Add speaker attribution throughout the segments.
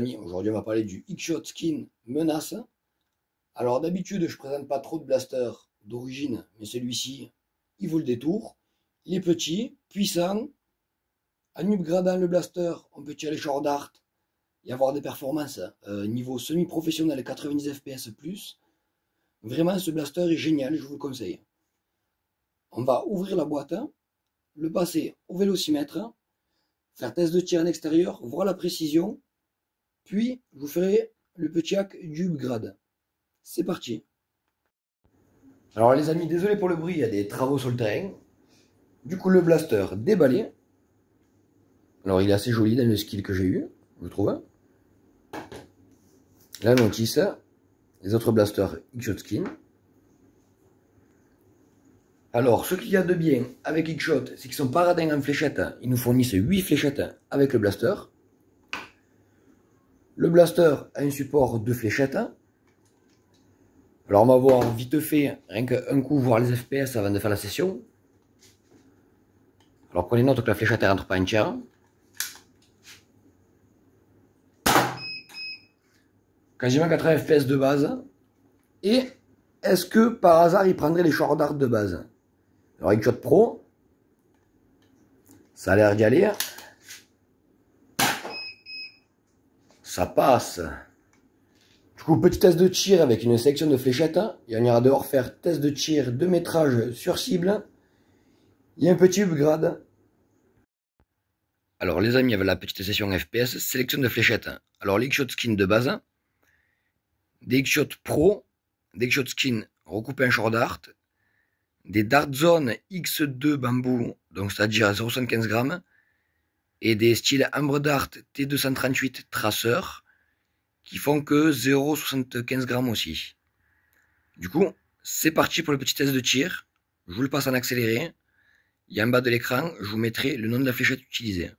Speaker 1: amis, aujourd'hui on va parler du X-Shot Skin Menace. Alors d'habitude je présente pas trop de blasters d'origine, mais celui-ci il vaut le détour. Il est petit, puissant, en upgradant le blaster, on peut tirer les short dart et avoir des performances niveau semi-professionnel 90 fps+. Vraiment ce blaster est génial, je vous le conseille. On va ouvrir la boîte, le passer au vélocimètre, faire test de tir en extérieur, voir la précision, puis je vous ferai le petit hack du upgrade. C'est parti. Alors les amis, désolé pour le bruit, il y a des travaux sur le terrain. Du coup le blaster déballé. Alors il est assez joli dans le skill que j'ai eu, je trouve. La notice, les autres blasters X-Shot Skin. Alors ce qu'il y a de bien avec X-Shot, c'est qu'ils sont paradins en fléchettes. Ils nous fournissent 8 fléchettes avec le blaster. Le blaster a un support de fléchettes. Alors on va voir vite fait, rien qu'un coup, voir les FPS avant de faire la session. Alors prenez note que la fléchette ne rentre pas entière. Quasiment 80 FPS de base. Et est-ce que par hasard il prendrait les short dart de base? Alors X-Shot Pro, ça a l'air d'y aller. Ça passe. Du coup, petit test de tir avec une sélection de fléchettes. Et on ira dehors faire test de tir de métrage sur cible. Il y a un petit upgrade. Alors les amis, avec la petite session FPS, sélection de fléchettes. Alors l'X-Shot Skin de base, des X-Shot Pro, des X-Shot Skin recoupés en short dart, des Dart Zone X2 bambou, donc c'est-à-dire à 0,75 grammes, et des styles Ambre Dart T238 traceur, qui font que 0,75 grammes aussi. Du coup, c'est parti pour le petit test de tir. Je vous le passe en accéléré. Et en bas de l'écran, je vous mettrai le nom de la fléchette utilisée.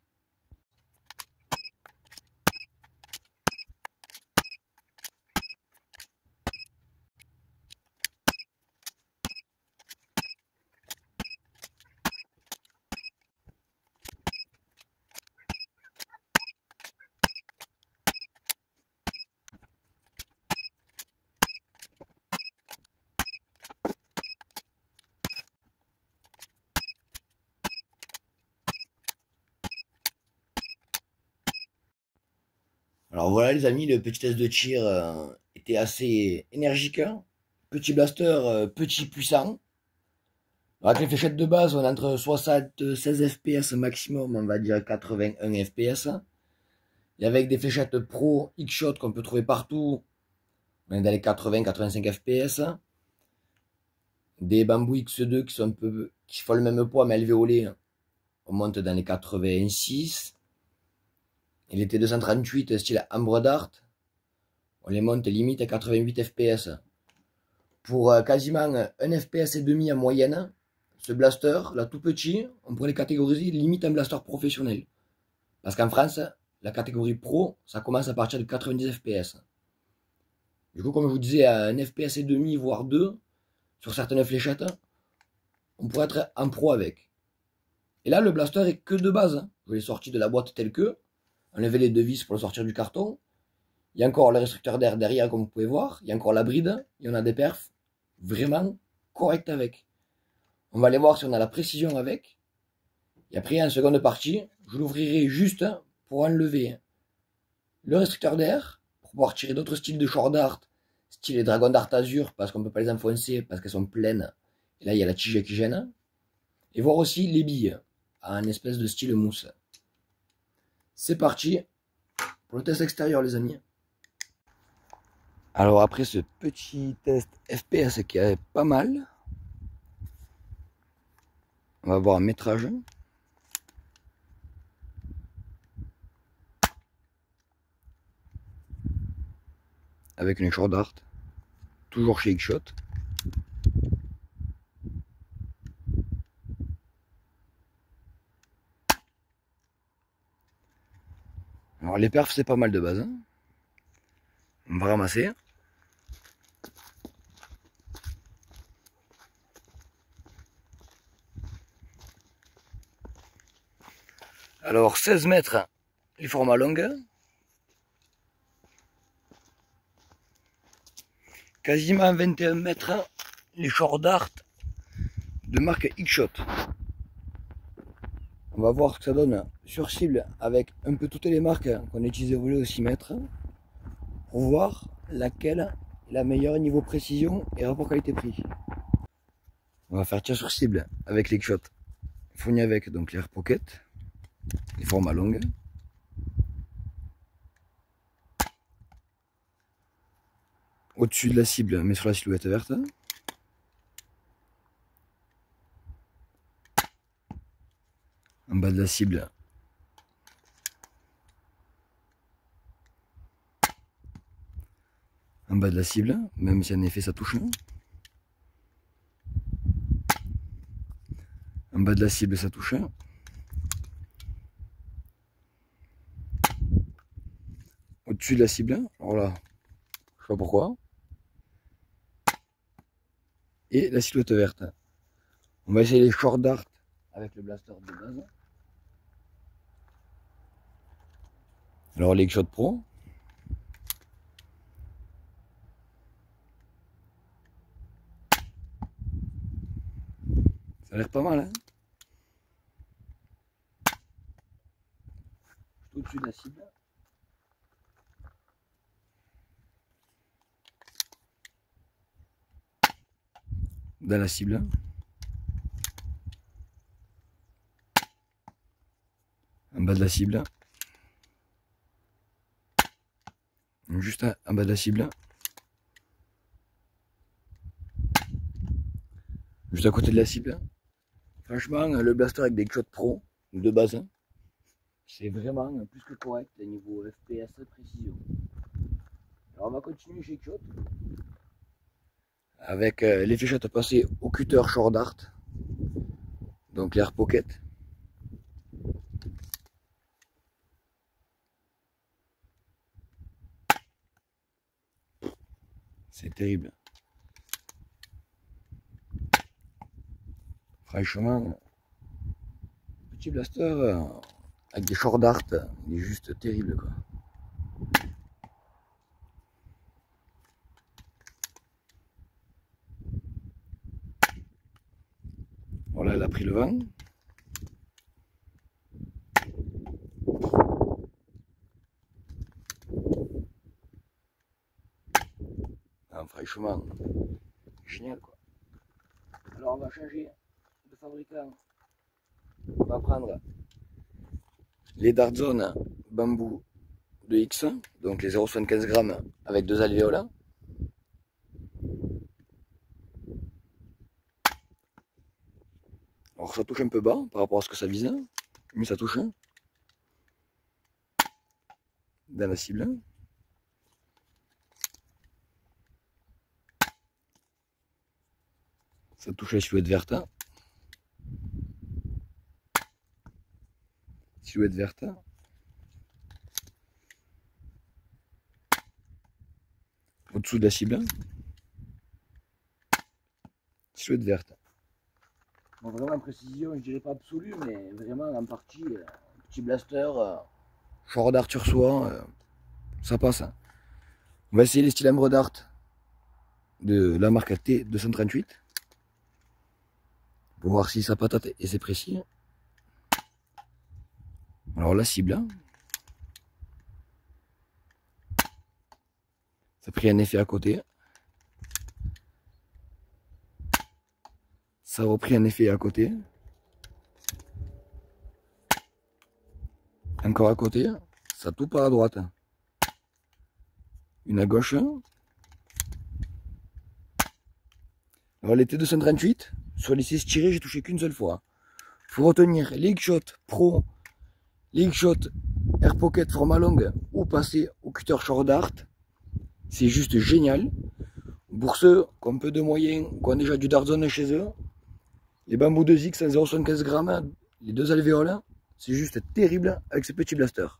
Speaker 1: Alors voilà les amis, le petit test de tir était assez énergique. Petit blaster, petit puissant. Avec les fléchettes de base, on est entre 76 fps maximum, on va dire 81 fps. Et avec des fléchettes pro X-Shot qu'on peut trouver partout, on est dans les 80-85 fps. Des bambous X2 qui sont un peu, qui font le même poids mais élevés au lait, on monte dans les 86. Et les T238 style Ambre Dart, on les monte limite à 88 fps. Pour quasiment 1 fps et demi en moyenne, ce blaster, là tout petit, on pourrait les catégoriser limite un blaster professionnel. Parce qu'en France, la catégorie pro, ça commence à partir de 90 fps. Du coup, comme je vous disais, à 1 fps et demi, voire 2, sur certaines fléchettes, on pourrait être en pro avec. Et là, le blaster est que de base. Je l'ai sorti de la boîte tel que, enlever les deux vis pour le sortir du carton. Il y a encore le restricteur d'air derrière, comme vous pouvez voir. Il y a encore la bride. Il y en a des perfs vraiment corrects avec. On va aller voir si on a la précision avec. Et après, en seconde partie, je l'ouvrirai juste pour enlever le restricteur d'air, pour pouvoir tirer d'autres styles de short dart, style les Dragon Dart Azur, parce qu'on ne peut pas les enfoncer, parce qu'elles sont pleines. Et là, il y a la tige qui gêne. Et voir aussi les billes, en espèce de style mousse. C'est parti pour le test extérieur, les amis. Alors après ce petit test FPS qui est pas mal, on va voir un métrage. Avec une short dart, toujours chez X-Shot. Alors les perfs c'est pas mal de base, hein. On va ramasser. Alors 16 mètres les formats longs. quasiment 21 mètres, les short dart de marque X-Shot. On va voir ce que ça donne sur cible avec un peu toutes les marques qu'on a utilisées au volet au 6 mètres pour voir laquelle est la meilleure niveau précision et rapport qualité-prix. On va faire tir sur cible avec l'X-Shot fourni avec donc l'Air Pocket, les formats longues. Au-dessus de la cible, mais sur la silhouette verte. En bas de la cible, en bas de la cible, même si en effet ça touche. En bas de la cible, ça touche. Au-dessus de la cible, alors là, je sais pas pourquoi. Et la silhouette verte. On va essayer les short dart avec le blaster de base. Alors les X-Shot Pro. Ça a l'air pas mal, hein. Au-dessus de la cible. Dans la cible. En bas de la cible. Juste en bas de la cible. Juste à côté de la cible. Franchement, le blaster avec des X-Shot Pro de base, c'est vraiment plus que correct niveau FPS précision. Alors on va continuer chez X-Shot avec les fléchettes passées au cutter short dart, donc l'Air Pocket. C'est terrible. Franchement, petit blaster avec des short dart, il est juste terrible quoi. Voilà, elle a pris le vent. Ah, franchement, génial quoi. Alors on va changer de fabricant. On va prendre les Dart Zone bambou de X, donc les 0,75 grammes avec 2 alvéoles. Alors ça touche un peu bas par rapport à ce que ça vise, mais ça touche dans la cible. Ça touche la silhouette verte. Silhouette verte. Au-dessous de la cible. Silhouette verte. Bon, vraiment en précision, je dirais pas absolue, mais vraiment en partie, petit blaster, short dart sur soi, ça passe. On va essayer les styles Ambre Dart de la marque T238 pour voir si ça patate et c'est précis. Alors la cible, ça a pris un effet à côté. Ça a repris un effet à côté. Encore à côté. Ça tout part à droite. Une à gauche. Alors les T238, sur les 6 tirés, j'ai touché qu'une seule fois. Faut retenir les X-Shot Pro, les X-Shot Air Pocket format longue ou passer au cutter short dart. C'est juste génial. Pour ceux qui ont peu de moyens, qui ont déjà du Dart Zone chez eux, les bambous 2X à 0,75 grammes, les 2 alvéoles, c'est juste terrible avec ces petits blasters.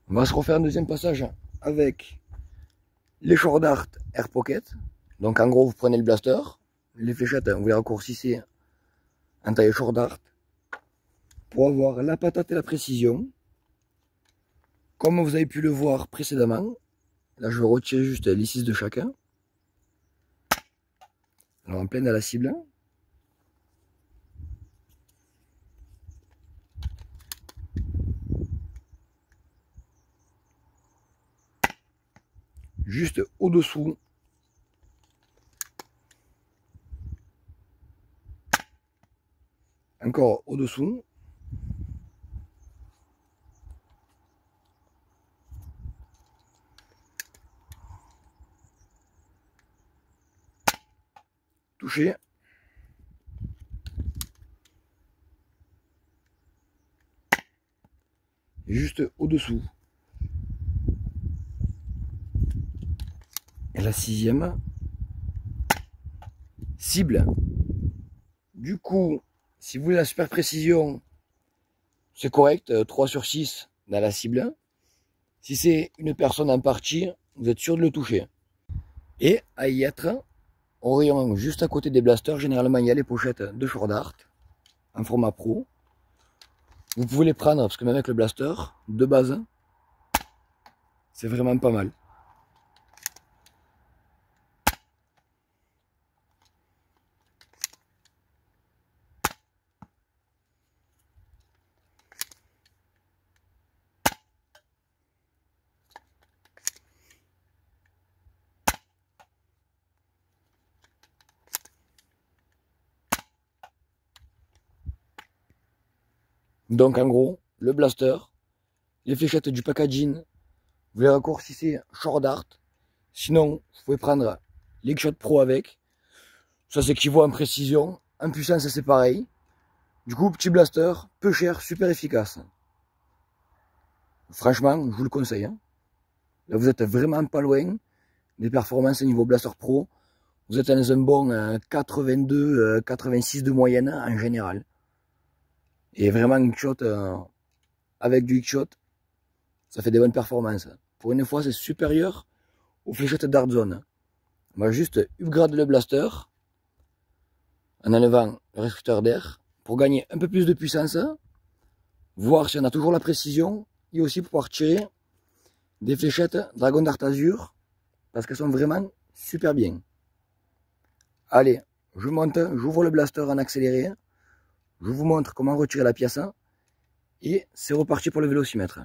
Speaker 1: On va se refaire un deuxième passage avec les short dart Air Pocket. Donc en gros, vous prenez le blaster, les fléchettes, vous les raccourcissez en taille short dart pour avoir la patate et la précision. Comme vous avez pu le voir précédemment, Là, je vais retirer juste les 6 de chacun. Alors, en pleine à la cible. Juste au-dessous. Encore au-dessous. Touché. Juste au-dessous. Et la 6e. Cible. Du coup, si vous voulez la super précision, c'est correct, 3 sur 6 dans la cible. Si c'est une personne en partie, vous êtes sûr de le toucher. Et à y être, au rayon juste à côté des blasters, généralement il y a les pochettes de Short Dart en format pro. Vous pouvez les prendre parce que même avec le blaster de base, c'est vraiment pas mal. Donc en gros, le blaster, les fléchettes du packaging, vous les raccourcissez Short Dart. Sinon, vous pouvez prendre l'X-Shot Pro avec. Ça s'équivaut en précision. En puissance, c'est pareil. Du coup, petit blaster, peu cher, super efficace. Franchement, je vous le conseille. Hein. Là, vous êtes vraiment pas loin des performances niveau blaster pro. Vous êtes dans un bon 82, 86 de moyenne en général. Et vraiment, X-Shot avec du X-Shot, ça fait des bonnes performances. Pour une fois, c'est supérieur aux fléchettes Dart Zone. On va juste upgrade le blaster en enlevant le restricteur d'air pour gagner un peu plus de puissance, voir si on a toujours la précision et aussi pouvoir tirer des fléchettes Dragon Dart Azur parce qu'elles sont vraiment super bien. Allez, je monte, j'ouvre le blaster en accéléré, je vous montre comment retirer la pièce et c'est reparti pour le vélocimètre.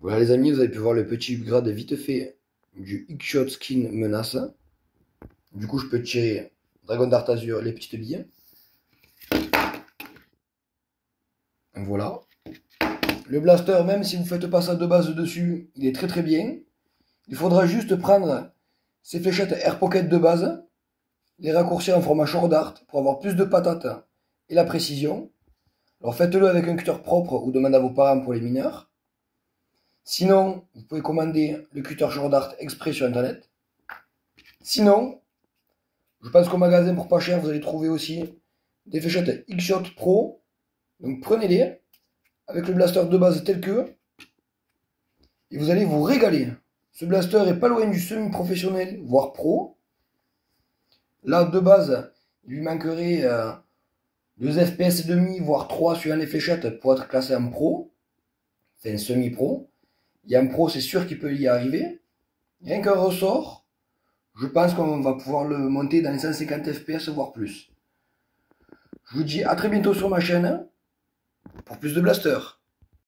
Speaker 1: Voilà les amis, vous avez pu voir le petit upgrade vite fait du X-Shot Skin Menace. Du coup, je peux tirer Dragon Dart Azur, les petites billes. Voilà. Le blaster, même si vous ne faites pas ça de base dessus, il est très très bien. Il faudra juste prendre ces fléchettes Air Pocket de base, les raccourcir en format Short Dart pour avoir plus de patates et la précision. Alors faites-le avec un cutter propre ou demandez à vos parents pour les mineurs. Sinon, vous pouvez commander le cutter Short Dart exprès sur internet. Sinon, je pense qu'au magasin pour pas cher, vous allez trouver aussi des fléchettes X-Shot Pro. Donc prenez-les avec le blaster de base tel que et vous allez vous régaler. Ce blaster est pas loin du semi-professionnel, voire pro. Là, de base, il lui manquerait 2 FPS et demi, voire 3 sur les fléchettes pour être classé en pro. C'est un semi-pro. Il y a un pro, c'est sûr qu'il peut y arriver. Rien qu'un ressort, je pense qu'on va pouvoir le monter dans les 150 FPS, voire plus. Je vous dis à très bientôt sur ma chaîne pour plus de blasters.